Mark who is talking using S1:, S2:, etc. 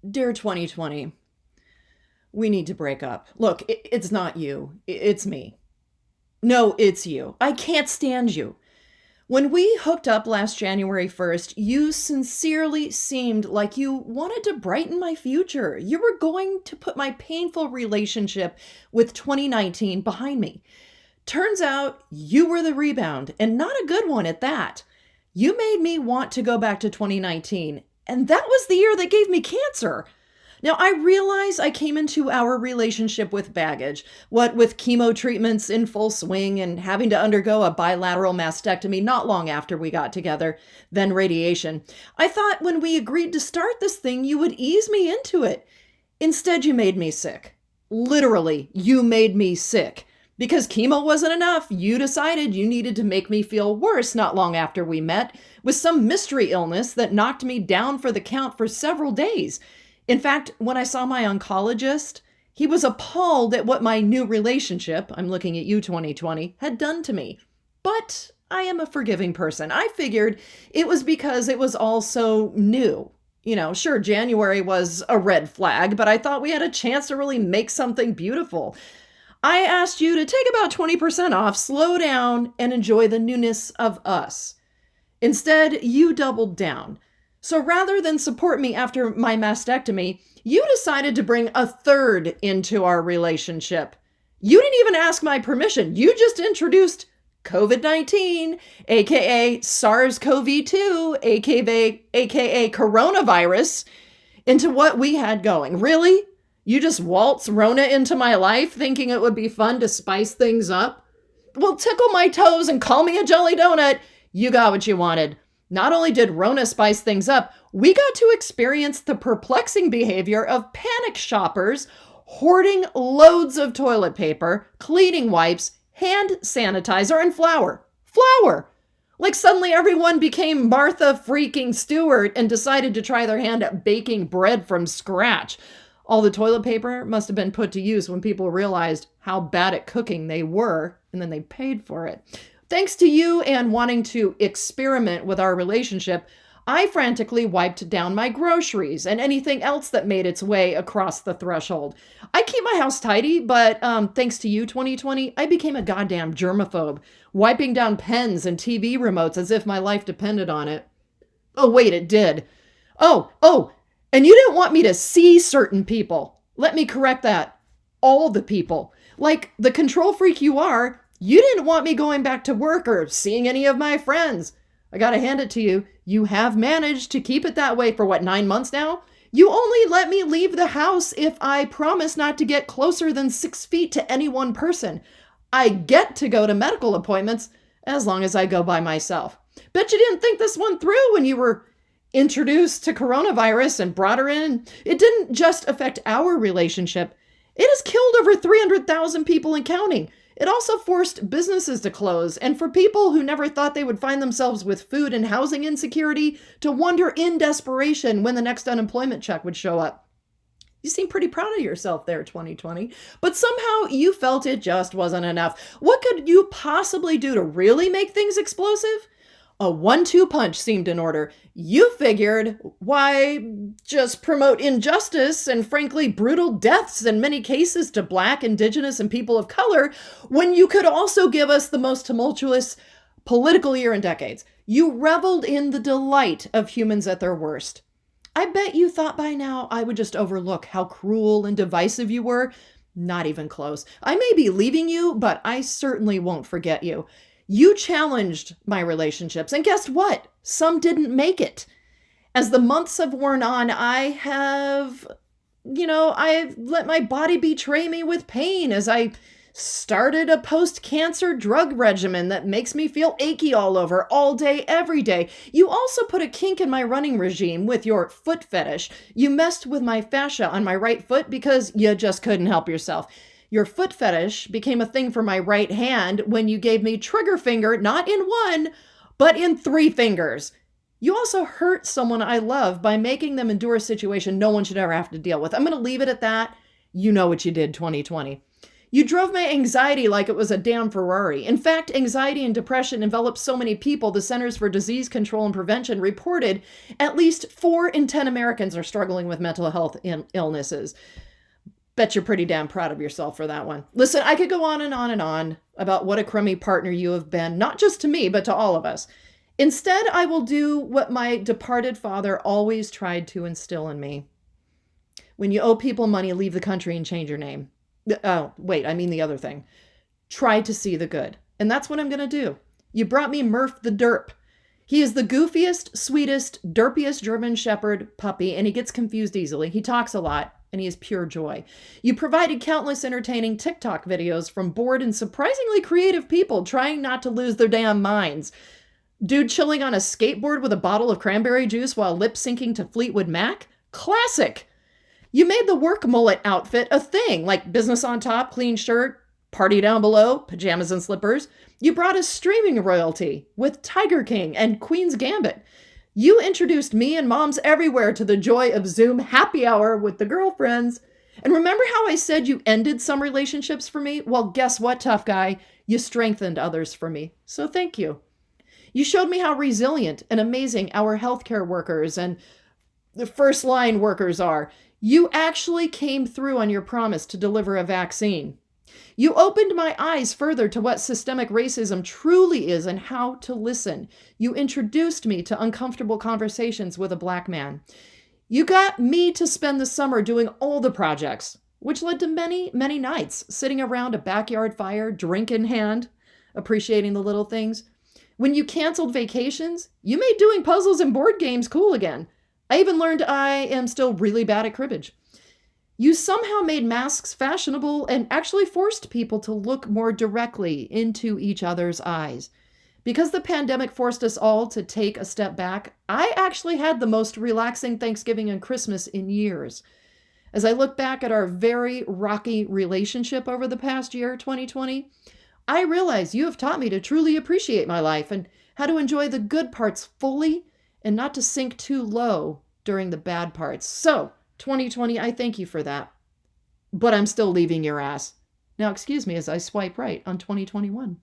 S1: Dear 2020, we need to break up. Look, it's not you, it's me. No, it's you. I can't stand you. When we hooked up last January 1st, you sincerely seemed like you wanted to brighten my future. You were going to put my painful relationship with 2019 behind me. Turns out you were the rebound, and not a good one at that. You made me want to go back to 2019, and that was the year that gave me cancer. Now, I realize I came into our relationship with baggage, what with chemo treatments in full swing and having to undergo a bilateral mastectomy not long after we got together, then radiation. I thought when we agreed to start this thing, you would ease me into it. Instead, you made me sick. Literally, you made me sick. Because chemo wasn't enough, you decided you needed to make me feel worse not long after we met, with some mystery illness that knocked me down for the count for several days. In fact, when I saw my oncologist, he was appalled at what my new relationship, I'm looking at you 2020, had done to me. But I am a forgiving person. I figured it was because it was all so new. Sure, January was a red flag, but I thought we had a chance to really make something beautiful. I asked you to take about 20% off, slow down, and enjoy the newness of us. Instead, you doubled down. So rather than support me after my mastectomy, you decided to bring a third into our relationship. You didn't even ask my permission. You just introduced COVID-19, aka SARS-CoV-2, aka coronavirus, into what we had going. Really? You just waltz Rona into my life thinking it would be fun to spice things up? Well, tickle my toes and call me a jelly donut. You got what you wanted. Not only did Rona spice things up, we got to experience the perplexing behavior of panic shoppers hoarding loads of toilet paper, cleaning wipes, hand sanitizer, and flour. Flour! Like suddenly everyone became Martha freaking Stewart and decided to try their hand at baking bread from scratch. All the toilet paper must have been put to use when people realized how bad at cooking they were, and then they paid for it. Thanks to you and wanting to experiment with our relationship, I frantically wiped down my groceries and anything else that made its way across the threshold. I keep my house tidy, but thanks to you, 2020, I became a goddamn germaphobe, wiping down pens and TV remotes as if my life depended on it. Oh, wait, it did. Oh, and you didn't want me to see certain people. Let me correct that. All the people. Like the control freak you are, you didn't want me going back to work or seeing any of my friends. I gotta hand it to you. You have managed to keep it that way for 9 months now? You only let me leave the house if I promise not to get closer than 6 feet to any one person. I get to go to medical appointments as long as I go by myself. Bet you didn't think this one through when you were introduced to coronavirus and brought her in. It didn't just affect our relationship. It has killed over 300,000 people and counting. It also forced businesses to close, and for people who never thought they would find themselves with food and housing insecurity to wonder in desperation when the next unemployment check would show up. You seem pretty proud of yourself there, 2020. But somehow you felt it just wasn't enough. What could you possibly do to really make things explosive? A 1-2 punch seemed in order. You figured, why, just promote injustice and frankly brutal deaths in many cases to Black, Indigenous, and people of color when you could also give us the most tumultuous political year in decades. You reveled in the delight of humans at their worst. I bet you thought by now I would just overlook how cruel and divisive you were. Not even close. I may be leaving you, but I certainly won't forget you. You challenged my relationships, and guess what? Some didn't make it. As the months have worn on, I've let my body betray me with pain as I started a post-cancer drug regimen that makes me feel achy all over, all day, every day. You also put a kink in my running regime with your foot fetish. You messed with my fascia on my right foot because you just couldn't help yourself. Your foot fetish became a thing for my right hand when you gave me trigger finger, not in 1, but in 3 fingers. You also hurt someone I love by making them endure a situation no one should ever have to deal with. I'm going to leave it at that. You know what you did, 2020. You drove my anxiety like it was a damn Ferrari. In fact, anxiety and depression envelop so many people, the Centers for Disease Control and Prevention reported at least 4 in 10 Americans are struggling with mental health illnesses. Bet you're pretty damn proud of yourself for that one. Listen, I could go on and on and on about what a crummy partner you have been, not just to me, but to all of us. Instead, I will do what my departed father always tried to instill in me. When you owe people money, leave the country and change your name. Oh, wait, I mean the other thing. Try to see the good. And that's what I'm going to do. You brought me Murph the Derp. He is the goofiest, sweetest, derpiest German Shepherd puppy, and he gets confused easily. He talks a lot, and he is pure joy. You provided countless entertaining TikTok videos from bored and surprisingly creative people trying not to lose their damn minds. Dude chilling on a skateboard with a bottle of cranberry juice while lip syncing to Fleetwood Mac? Classic! You made the work mullet outfit a thing, like business on top, clean shirt, party down below, pajamas and slippers. You brought us streaming royalty with Tiger King and Queen's Gambit. You introduced me and moms everywhere to the joy of Zoom happy hour with the girlfriends. And remember how I said you ended some relationships for me? Well, guess what, tough guy? You strengthened others for me. So thank you. You showed me how resilient and amazing our healthcare workers and the first line workers are. You actually came through on your promise to deliver a vaccine. You opened my eyes further to what systemic racism truly is and how to listen. You introduced me to uncomfortable conversations with a Black man. You got me to spend the summer doing all the projects, which led to many, many nights sitting around a backyard fire, drink in hand, appreciating the little things. When you canceled vacations, you made doing puzzles and board games cool again. I even learned I am still really bad at cribbage. You somehow made masks fashionable and actually forced people to look more directly into each other's eyes. Because the pandemic forced us all to take a step back, I actually had the most relaxing Thanksgiving and Christmas in years. As I look back at our very rocky relationship over the past year, 2020, I realize you have taught me to truly appreciate my life and how to enjoy the good parts fully and not to sink too low during the bad parts. So, 2020, I thank you for that. But I'm still leaving your ass. Now, excuse me as I swipe right on 2021.